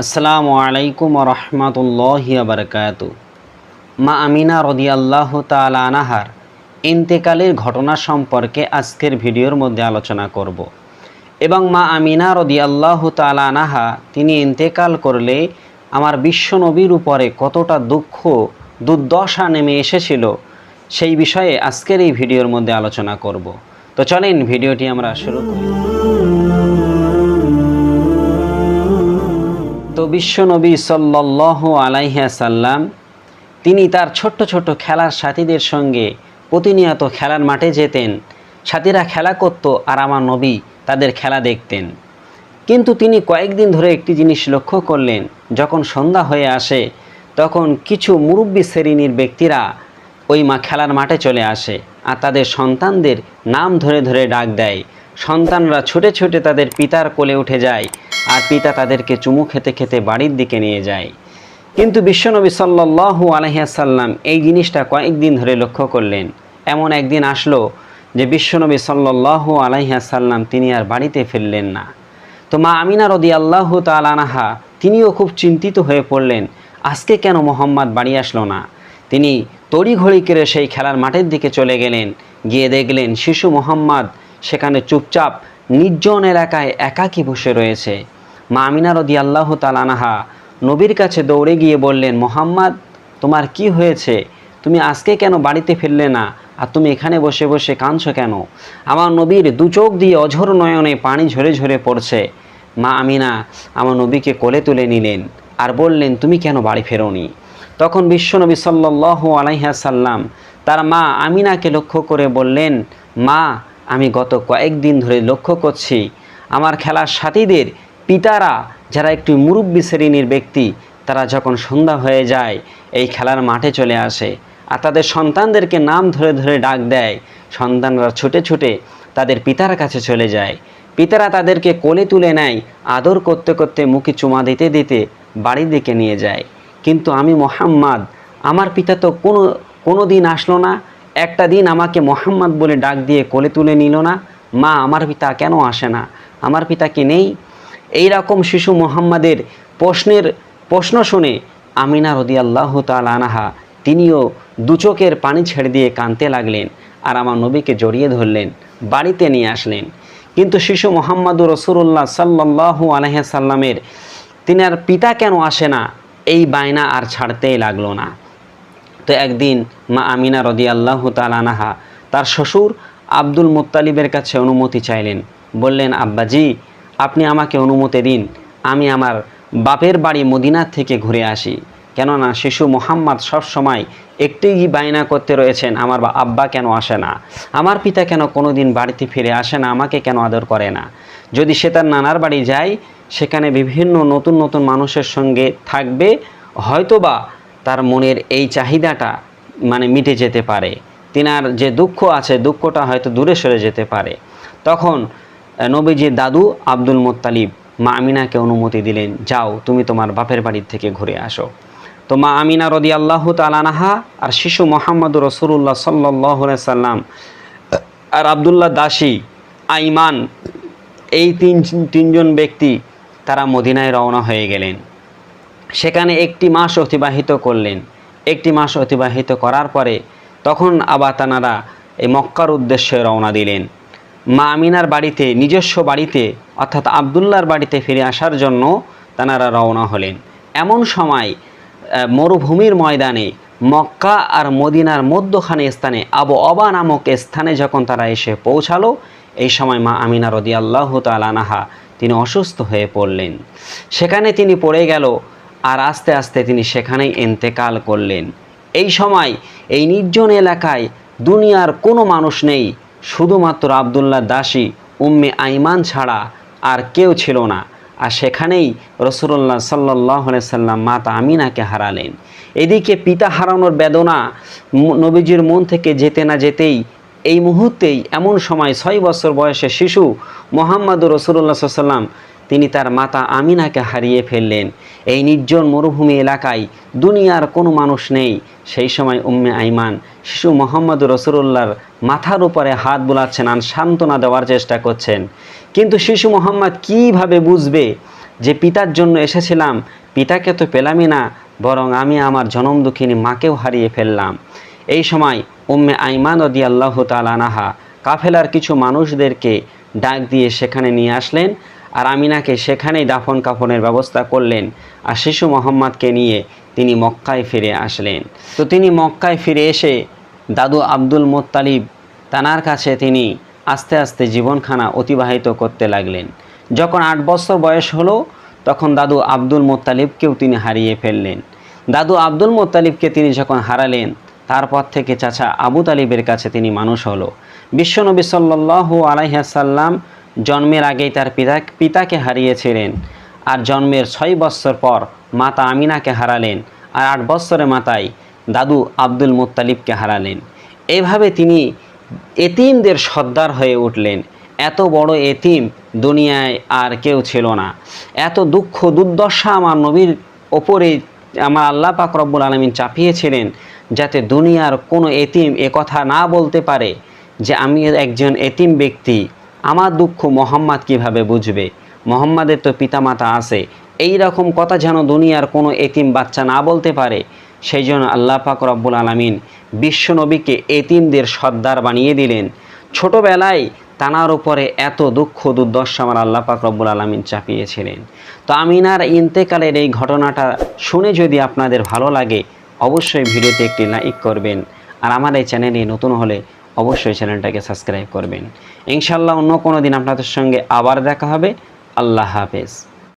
আসসালামু আলাইকুম রহমতুল্লাহি বারকাতু। মা আমিনা রাদিয়াল্লাহু তাআলা আনহার ইন্তেকালের ঘটনা সম্পর্কে আজকের ভিডিওর মধ্যে আলোচনা করব এবং মা আমিনা রাদিয়াল্লাহু তাআলা আনহা তিনি ইন্তেকাল করলে আমার বিশ্বনবীর উপরে কতটা দুঃখ দুর্দশা নেমে এসেছিল সেই বিষয়ে আজকের এই ভিডিওর মধ্যে আলোচনা করব। তো চলেন ভিডিওটি আমরা শুরু করি। তো বিশ্বনবী সাল্লাল্লাহু আলাইহি ওয়াসাল্লাম তিনি তার ছোট্ট ছোট্ট খেলার সাথীদের সঙ্গে প্রতিনিয়ত খেলার মাঠে যেতেন। সাথীরা খেলা করত আর আমার নবী তাদের খেলা দেখতেন। কিন্তু তিনি কয়েকদিন ধরে একটি জিনিস লক্ষ্য করলেন, যখন সন্ধ্যা হয়ে আসে তখন কিছু মুরব্বী শ্রেণীর ব্যক্তিরা ওই খেলার মাঠে চলে আসে আর তাদের সন্তানদের নাম ধরে ধরে ডাক দেয়। সন্তানরা ছুটে ছুটে তাদের পিতার কোলে উঠে যায় আর পিতা তাদেরকে চুমু খেতে খেতে বাড়ির দিকে নিয়ে যায়। কিন্তু বিশ্বনবী সাল্লাল্লাহু আলাইহি ওয়াসাল্লাম এই জিনিসটা কয়েকদিন ধরে লক্ষ্য করলেন। এমন একদিন আসলো যে বিশ্বনবী সাল্লাল্লাহু আলাইহি ওয়াসাল্লাম তিনি আর বাড়িতে ফিরলেন না। তো মা আমিনা রাদিয়াল্লাহু তাআলা আনহা তিনিও খুব চিন্তিত হয়ে পড়লেন, আজকে কেন মোহাম্মদ বাড়ি আসলো না। তিনি তড়িঘড়ি করে সেই খেলার মাঠের দিকে চলে গেলেন। গিয়ে দেখলেন শিশু মোহাম্মদ সেখানে চুপচাপ নির্জন এলাকায় একাকী বসে রয়েছে। মা আমিনা রাদিয়াল্লাহু তাআলা আনহা নবীর কাছে দৌড়ে গিয়ে বললেন, মোহাম্মদ তোমার কি হয়েছে? তুমি আজকে কেন বাড়িতে ফিরলে না আর তুমি এখানে বসে বসে কাঁদছো কেন? আমার নবীর দু চোখ দিয়ে অঝোর নয়নে পানি ঝরে ঝরে পড়ছে। মা আমিনা আমার নবীকে কোলে তুলে নিলেন আর বললেন, তুমি কেন বাড়ি ফেরোনি? তখন বিশ্বনবী সাল্লাল্লাহু আলাইহি ওয়াসাল্লাম তার মা আমিনাকে লক্ষ্য করে বললেন, মা আমি গত কয়েকদিন ধরে লক্ষ্য করছি আমার খেলার সাথীদের পিতারা যারা একটু মুরব্বী শ্রেণীর ব্যক্তি তারা যখন সন্ধ্যা হয়ে যায় এই খেলার মাঠে চলে আসে আর তাদের সন্তানদেরকে নাম ধরে ধরে ডাক দেয়। সন্তানরা ছুটে ছুটে তাদের পিতার কাছে চলে যায়। পিতারা তাদেরকে কোলে তুলে নেয়, আদর করতে করতে মুখে চুমা দিতে দিতে বাড়ির দিকে নিয়ে যায়। কিন্তু আমি মোহাম্মদ, আমার পিতা তো কোনো দিন আসলো না, একটা দিন আমাকে মোহাম্মদ বলে ডাক দিয়ে কোলে তুলে নিল না। মা আমার পিতা কেন আসে না? আমার পিতা কি নেই? এই রকম শিশু মোহাম্মদের প্রশ্ন শুনে আমিনা রাদিয়াল্লাহু তাআলা আনহা তিনিও দু চোখের পানি ছেড়ে দিয়ে কাঁদতে লাগলেন আর আমার নবীকে জড়িয়ে ধরলেন, বাড়িতে নিয়ে আসলেন। কিন্তু শিশু মোহাম্মদুর রাসূলুল্লাহ সাল্লাল্লাহু আলাইহি ওয়াসাল্লামের তিনার পিতা কেন আসে না এই বায়না আর ছাড়তেই লাগলো না। তো একদিন মা আমিনা রাদিয়াল্লাহু তাআলা আনহা তার শ্বশুর আব্দুল মুত্তালিবের কাছে অনুমতি চাইলেন। বললেন, আব্বাজি আপনি আমাকে অনুমতি দিন, আমি আমার বাপের বাড়ি মদিনা থেকে ঘুরে আসি। কেননা শিশু মোহাম্মদ সবসময় একটিই বায়না করতে রয়েছেন, আমার আব্বা কেন আসে না, আমার পিতা কেন কোনো দিন বাড়িতে ফিরে আসে না, আমাকে কেন আদর করে না। যদি সে তার নানার বাড়ি যায় সেখানে বিভিন্ন নতুন নতুন মানুষের সঙ্গে থাকবে, হয়তোবা তার মনের এই চাহিদাটা মিটে যেতে পারে, তিনার যে দুঃখ আছে দুঃখটা হয়তো দূরে সরে যেতে পারে। তখন নবীজির দাদু আব্দুল মুত্তালিব মা আমিনাকে অনুমতি দিলেন, যাও তুমি তোমার বাপের বাড়ির থেকে ঘুরে আসো। তো মা আমিনা রাদিয়াল্লাহু তাআলা আনহা আর শিশু মোহাম্মদুর রাসূলুল্লাহ সাল্লাল্লাহু আলাইহি সাল্লাম আর আব্দুল্লাহ দাসী আইমান এই তিনজন ব্যক্তি তারা মদিনায় রওনা হয়ে গেলেন। সেখানে একটি মাস অতিবাহিত করলেন। একটি মাস অতিবাহিত করার পরে তখন আবার তানারা এই মক্কার উদ্দেশ্যে রওনা দিলেন। মা আমিনার বাড়িতে, নিজস্ব বাড়িতে অর্থাৎ আব্দুল্লাহর বাড়িতে ফিরে আসার জন্য তানারা রওনা হলেন। এমন সময় মরুভূমির ময়দানে মক্কা আর মদিনার মধ্যখানে স্থানে আবু অবা নামক স্থানে যখন তারা এসে পৌঁছালো, এই সময় মা আমিনা রাদিয়াল্লাহু তাআলা আনহা তিনি অসুস্থ হয়ে পড়লেন। সেখানে তিনি পড়ে গেল আর আস্তে আস্তে তিনি সেখানেই ইন্তেকাল করলেন। এই সময় এই নির্জন এলাকায় দুনিয়ার কোনো মানুষ নেই, শুধুমাত্র আব্দুল্লাহ দাসী উম্মে আইমান ছাড়া আর কেউ ছিল না। আর সেখানেই রাসূলুল্লাহ সাল্লাল্লাহু আলাইহি সাল্লাম মাতা আমিনাকে হারালেন। এদিকে পিতা হারানোর বেদনা নবীজির মন থেকে যেতে না যেতেই এই মুহূর্তেই এমন সময় 6 বছর বয়সে শিশু মুহাম্মদুর রাসূলুল্লাহ সাল্লাল্লাহু আলাইহি ওয়াসাল্লাম তিনি তার মাতা আমিনাকে হারিয়ে ফেললেন। এই নির্জন মরুভূমি এলাকায় দুনিয়ার কোনো মানুষ নেই। সেই সময় উম্মে আইমান শিশু মুহাম্মদুর রাসূলুল্লাহর মাথার উপরে হাত বুলাচ্ছেন আর সান্ত্বনা দেওয়ার চেষ্টা করছেন। কিন্তু শিশু মুহাম্মদ কীভাবে বুঝবে যে পিতার জন্য এসেছিলাম পিতাকে তো পেলামই না, বরং আমি আমার জনম দুঃখিনী মাকেও হারিয়ে ফেললাম। এই সময় উম্মে আইমান রাদিয়াল্লাহু তাআলা আনহা কাফেলার কিছু মানুষদেরকে ডাক দিয়ে সেখানে নিয়ে আসলেন, আর আমিনাকে সেখানেই দাফন কাফনের ব্যবস্থা করলেন, আর শিশু মোহাম্মদকে নিয়ে তিনি মক্কায় ফিরে আসলেন। তো তিনি মক্কায় ফিরে এসে দাদু আব্দুল মুত্তালিব তানার কাছে তিনি আস্তে আস্তে জীবনখানা অতিবাহিত করতে লাগলেন। যখন 8 বছর বয়স হলো তখন দাদু আব্দুল মুত্তালিবকেও তিনি হারিয়ে ফেললেন। দাদু আব্দুল মুত্তালিবকে তিনি যখন হারালেন তারপর থেকে চাচা আবু তালিবের কাছে তিনি মানুষ হলো। বিশ্বনবী সাল্লাল্লাহু আলাইহি ওয়াসাল্লাম জন্মের আগেই তার পিতাকে হারিয়েছিলেন, আর জন্মের 6 বছর পর মাতা আমিনাকে হারালেন, আর 8 বছরের মাথায় দাদু আব্দুল মুত্তালিবকে হারালেন। এইভাবে তিনি এতিমদের সর্দার হয়ে উঠলেন। এত বড় এতিম দুনিয়ায় আর কেউ ছিল না। এত দুঃখ দুর্দশা আমার নবীর ওপরে আমার আল্লাহ পাক রব্বুল আলামিন চাপিয়েছিলেন, যাতে দুনিয়ার কোনো এতিম এ কথা না বলতে পারে যে আমি একজন এতিম ব্যক্তি, আমার দুঃখ মোহাম্মদ কিভাবে বুঝবে, মোহাম্মদের তো পিতামাতা আছে। এই রকম কথা যেন দুনিয়ার কোনো এতিম বাচ্চা না বলতে পারে, সেই জন্য আল্লাহ পাক রব্বুল আলামিন বিশ্বনবীকে এতিমদের সর্দার বানিয়ে দিলেন। ছোটোবেলায় তানার উপরে এত দুঃখ দুর্দশা আমার আল্লাহ পাক রব্বুল আলামিন চাপিয়েছিলেন। তো আমিনার ইন্তেকালের এই ঘটনাটা শুনে যদি আপনাদের ভালো লাগে অবশ্যই ভিডিওতে একটি লাইক করবেন, আর আমার এই চ্যানেলে নতুন হলে অবশ্যই চ্যানেলটাকে সাবস্ক্রাইব করবেন। ইনশাআল্লাহ অন্য কোনো দিন আপনাদের সঙ্গে আবার দেখা হবে। আল্লাহ হাফেজ।